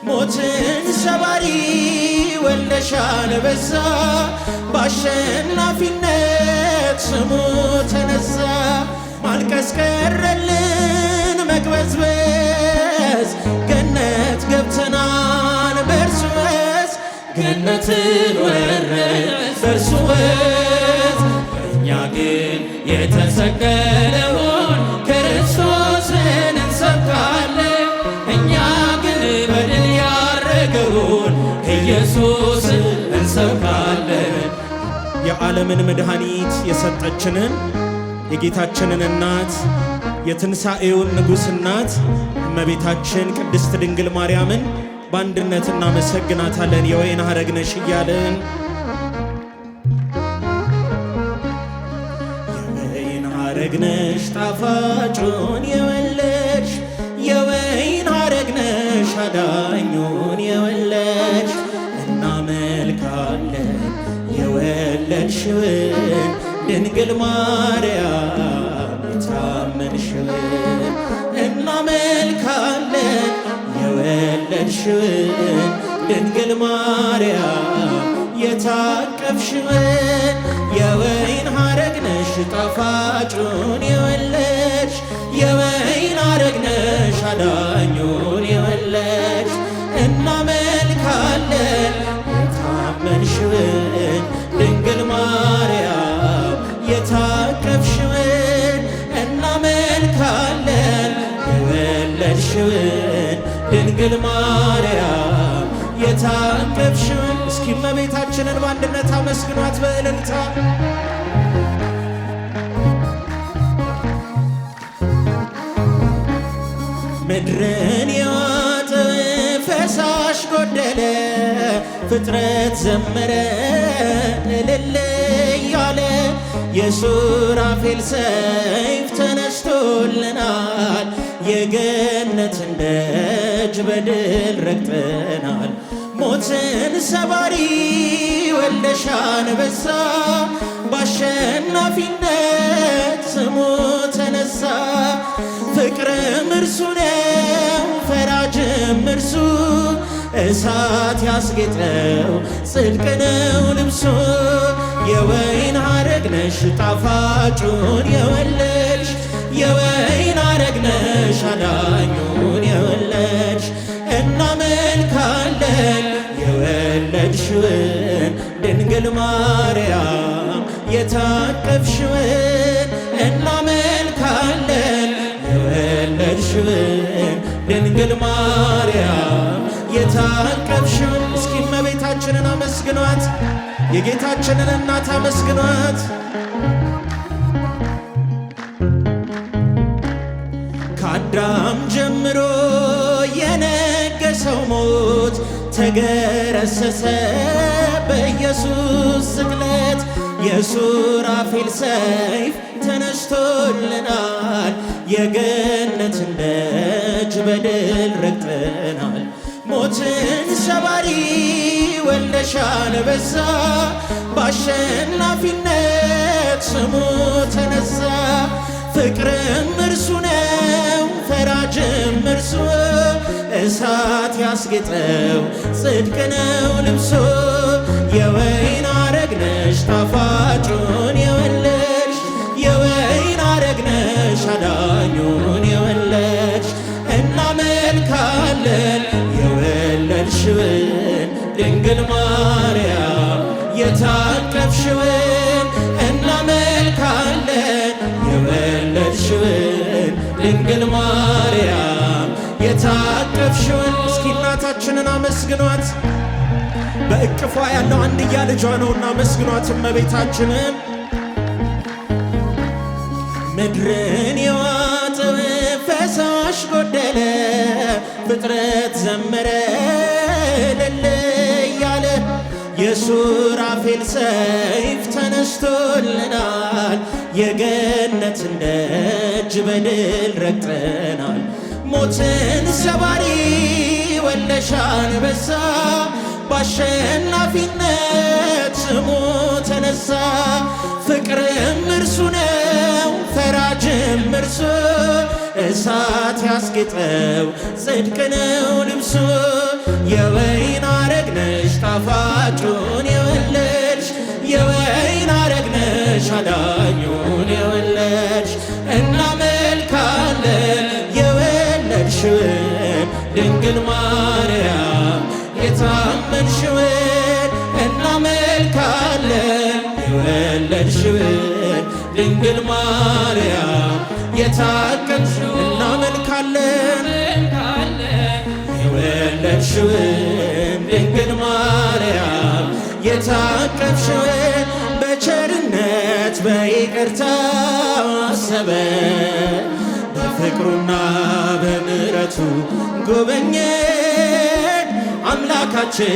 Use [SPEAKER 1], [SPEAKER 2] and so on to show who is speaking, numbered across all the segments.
[SPEAKER 1] ሞትን ሰባሪ ወልደሻል በዛ በአሸናፊነት ስሙ ተነሳ። ማልቀስ ቀረልን መቅበዝበዝ ገነት ገብተናል በእርሱ ወዝ ገነትን ወረስን በእርሱ ወዝ። እኛ ግን የተሰቀለውን ክርስቶስን እንሰብካለን። እኛ ግን በድል ያረገውን ኢየሱስን እንሰብካለን። የዓለምን መድኃኒት የሰጠችንን የጌታችንን እናት የትንሣኤውን ንጉሥ እናት እመቤታችን ቅድስት ድንግል ማርያምን በአንድነት እናመሰግናታለን። የወይን ሐረግ ነሽ እያልን የወይን ሐረግ ነሽ ጣፋጩን የወለድሽ የወይን ሐረግ ነሽ አዳኙን የወለድሽ እናመልካለን የወለድሽውን ድንግል ማርያም የታመንሽውን እናመልካለን የወለድሽውን ድንግል ማርያም የታቀፍሽውን የወይን ሐረግ ነሽ ጣፋጩን የወለድሽ የወይን ሐረግ ነሽ አዳኙን የወለድሽ እናመልካለን የታመንሽውን ድንግል ማርያም የታቀፍሽውን እናመልካለን የወለድሽውን ድንግል ማርያም የታቀፍሽውን። እስኪ እመቤታችንን በአንድነት አመስግኗት በእልልታ። ምድርን የዋጠ ፈሳሽ ጎደለ ፍጥረት ዘመረ እልል እያለ የሱራፌል ሰይፍ ተነስቶልናል የገነትን ደጅ በድል ረግጠናል። ሞትን ሰባሪ ወልደሻል በዛ በአሸናፊነት ስሙ ተነሳ። ፍቅርም እርሱ ነው ፈራጅም እርሱ እሳት ያስጌጠው ጽድቅ ነው ልብሱ። የወይን ሐረግ ነሽ ጣፋጩን የወለድሽ የወይን ሐረግ ነሽ አዳኙን የወለድሽ እናመልካለን የወለድሽውን ድንግል ማርያም የታቀፍሽውን እናመልካለን የወለድሽውን ድንግል ማርያም የታቀፍሽውን። እስኪ እመቤታችንን አመስግኗት የጌታችንን እናት አመስግኗት። ከአዳም ጀምሮ የነገሰው ሞት ተገረሰሰ በኢየሱስ ስቅለት። የሱራፌል ሰይፍ ተነስቶልናል የገነትን ደጅ በድል ረግጠናል። ሞትን ሰባሪ ወልደሻል በዛ በአሸናፊነት ስሙ ተነሳ። ፍቅርም እርሱ ነው ፈራጅም እርሱ እሳት ያስጌጠው ጽድቅ ነው ልብሱ። የወይን ሐረግ ነሽ ጣፋጩን የወለድሽ የወይን ሐረግ ነሽ አዳኙን የወለድሽ እናመልካለን የወለድሽውን ድንግል ማርያም የታቀፍሽውን እናመልካለን የወለድሽውን ድንግል ማርያም የታቀፍሽውን። እስኪ እናታችንን አመስግኗት። በእቅፏ ያለው አንድያ ልጇ ነውና አመስግኗት እመቤታችንን። ምድርን የዋጠ ፈሳሽ ጎደለ ፍጥረት ዘመረ እልል እያለ የሱራፌል ሰይፍ ተነስቶልናል የገነትን ደጅ በድል ረግጠናል። ሞትን ሰባሪ ወልደሻል በዛ በአሸናፊነት ስሙ ተነሳ። ፍቅርም እርሱ ነው ፈራጅም እርሱ እሳት ያስጌጠው ጽድቅ ነው ልብሱ። ጣፋጩን የወለድሽ የወይን አረግ ነሽ አዳኙን የወለድሽ እናመልካለን የወለድሽውን ድንግል ማርያም የታመንሽውን እናመልካለን የወለድሽውን ድንግል ማርያም የታቀፍሽውን እናመልካለን የወለድሽውን ድንግል ማርያም የታቀፍሽውን በቸርነት በይቅርታ አሰበን በፍቅሩና በምሕረቱ ጎበኘን አምላካችን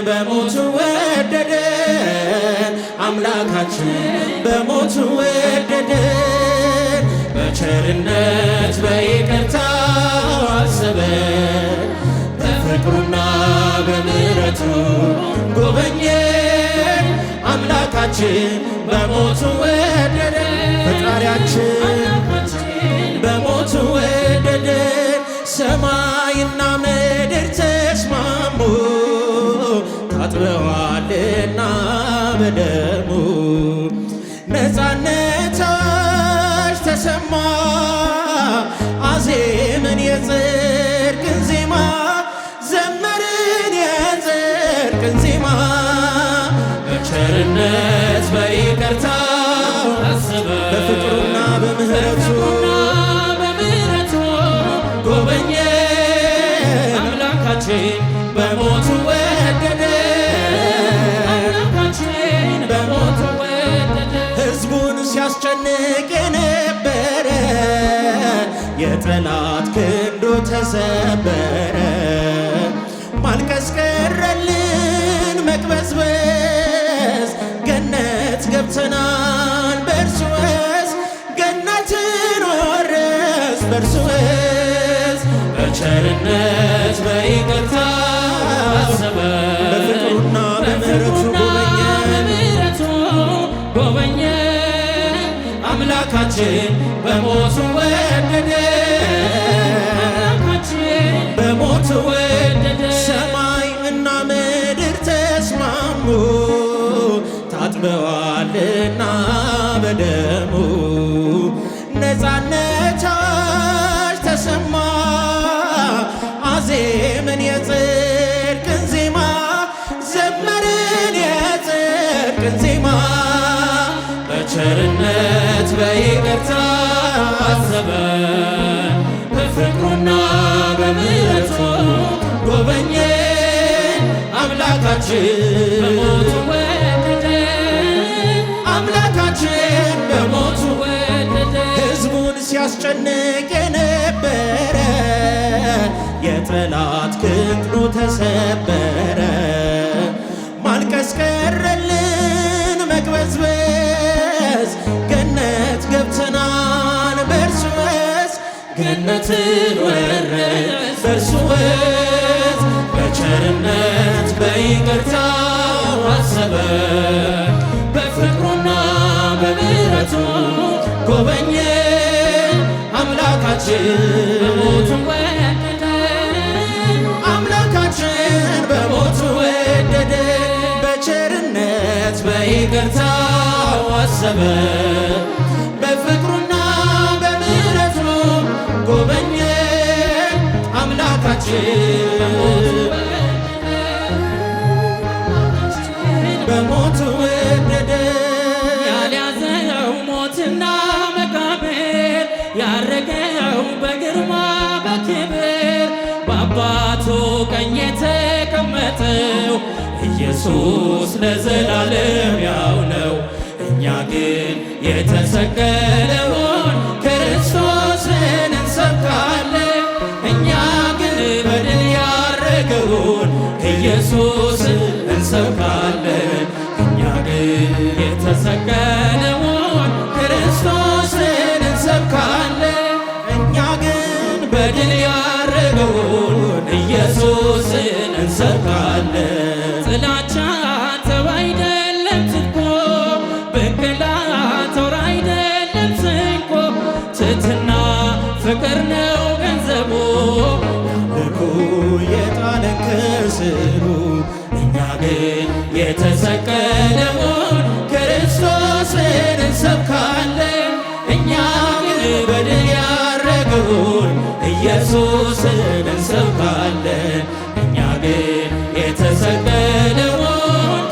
[SPEAKER 1] በሞቱ ወደደን አምላካችን በሞቱ ወደደን በቸርነት በይቅርታ አሰበን በፍቅሩና በምሕረቱ ጎበኘን አምላካችን በሞቱ ወደደን ፈጣሪያችን በሞቱ ወደደን ሰማይና ምድር ተስማሙ ታጥበዋልና በደሙ ነፃነታች ተሰማ አዜምን የጽድቅን ዜማ ዘመርን የጽድቅን ዜማ በቸርነት በይቅርታ በፍቅሩና በምሕረቱ ጎበኘን አምላካችን በሞቱ ወደደን በሞቱ ወደደን ሕዝቡን ሲያስጨንቅ የነበረ የጠላት ክንዱ ተሰበረ ማልቀስ ቀረልን መቅበዝበዝ ገነት ገብተናል በእርሱ ወዝ ገነትን ወረስ በእርሱ ወዝ በቸርነት በይቅርታ አሰበን በፍቅሩና በምሕረቱ ጎበኘን አምላካችን በሞቱ ወደደን በሞቱ ወደደን ሰማይ እና ምድር ተስማሙ ታጥበዋልና በደሙ ነፃነታች ተሰማ አዜምን የጽድቅን ዜማ ዘመርን የጽድቅን ዜማ በቸርነት በይቅርታ አሰበን በፍቅሩና በምሕረቱ ጎበኘን አምላካችን በሞቱ ወደደን አምላካችን በሞቱ ወደደን ሕዝቡን ሲያስጨንቅ የነበረ የጠላት ክንዱ ተሰበረ ማልቀስ ቀረልን መቅበዝበዝ ገነት ገብተናል በእርሱ ወዝ ገነትን ወረስ በእርሱ ወዝ በቸርነት በይቅርታ አሰበን በፍቅሩና በምሕረቱ ጎበኘን አምላካችን በሞቱ ወደደን አምላካችን በሞቱ ወደደን በቸርነት በይቅርታ አሰበን በፍቅሩና በምሕረቱ ጎበኘን አምላካችን በሞቱ ወደደን
[SPEAKER 2] ያልያዘው ሞትና መቃብር ያረገው በግርማ በክብር በአባቱ ቀኝ የተቀመጠው ኢየሱስ ለዘላለም ያው ነው። እኛ ግን የተሰቀለውን ክርስቶስን እንሰብካለን። እኛ ግን በድል ያረገውን ኢየሱስን እንሰብካለን። እኛ ግን የተሰቀለውን ክርስቶስን እንሰብካለን። እኛ ግን በድል ያረገውን ኢየሱስን እንሰብካለን። ጥላቻ ተው አይደለም ትኮ ብቅላ ተው አይደለም ስንኮ ትሕትና ፍቅር ነው ገንዘቡ
[SPEAKER 1] ያምልኩ የጣለን ከስሩ እኛ
[SPEAKER 2] ግን የተሰቀለውን ክርስቶስን እንሰብካለን። እኛ ግን በድል ያረገውን ኢየሱስን እንሰብካለን። እኛ ግን የተሰቀለውን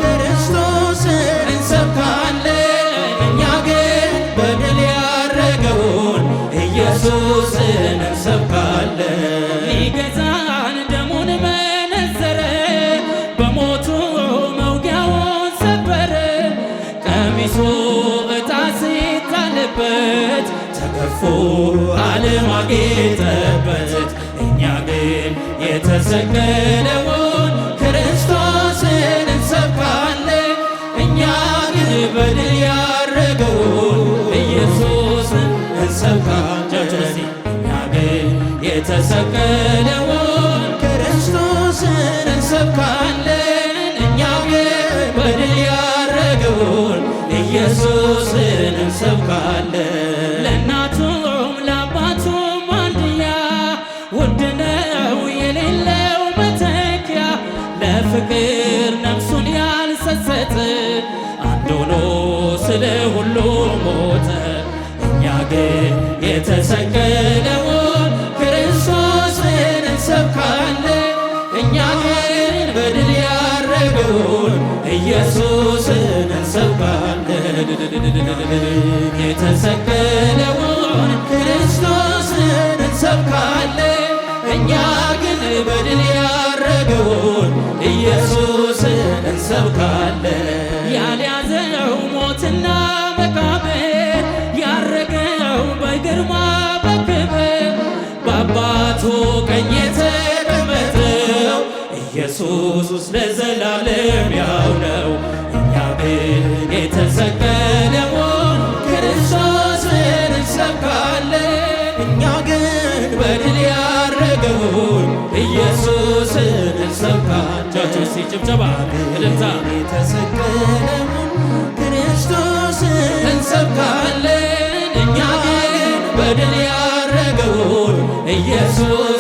[SPEAKER 2] ክርስቶስን እንሰብካለን። እኛ ግን በድል ያረገውን ኢየሱስን እንሰብካለን። ሊገዛን ደሙን መነዘረ፣ በሞቱ መውጊያውን ሰበረ። ቀሚሱ ዕጣ ሲጣልበት ተገፎ ዓለም አጌጠበት። እኛ ግን የተሰቀለውን ክርስቶስን እንሰብካለን። እኛ ግን በድል ያረገውን ኢየሱስን እንሰብካለን። እኛ ግን የተሰቀለውን ክርስቶስን እንሰብካለን። እኛ ግን በድል ያረገውን ኢየሱስን እንሰብካለን። ለእናቱም ለአባቱም አንድያ ውድ ነው የሌለው መተኪያ፣ ለፍቅር ነፍሱን ያልሰሰተ አንድ ሆኖ ስለ ሁሉ ሞተ። እኛ ግን የተሰቀለውን ክርስቶስን እንሰብካለን። እኛ ግን በድል ያረገውን ኢየሱስን እንሰብካለን። የተሰቀለውን ክርስቶስን እንሰብካለን። እኛ ግን በድል ያረገውን ኢየሱስን እንሰብካለን። ያልያዘው ሞትና መቃብር፣ ያረገው በግርማ በክብር፣ በአባቱ ቀኝ የተቀመጠው ኢየሱስ ለዘላለም ያው ነው። እኛ ግን የተሰቀለውን ክርስቶስን እንሰብካለን። እኛ ግን በድል ያረገውን ኢየሱስን እንሰብካለን። ጭብጨባ እልልታ። የተሰቀለውን ክርስቶስን እንሰብካለን። እኛ ግን በድል ያረገውን ኢየሱስ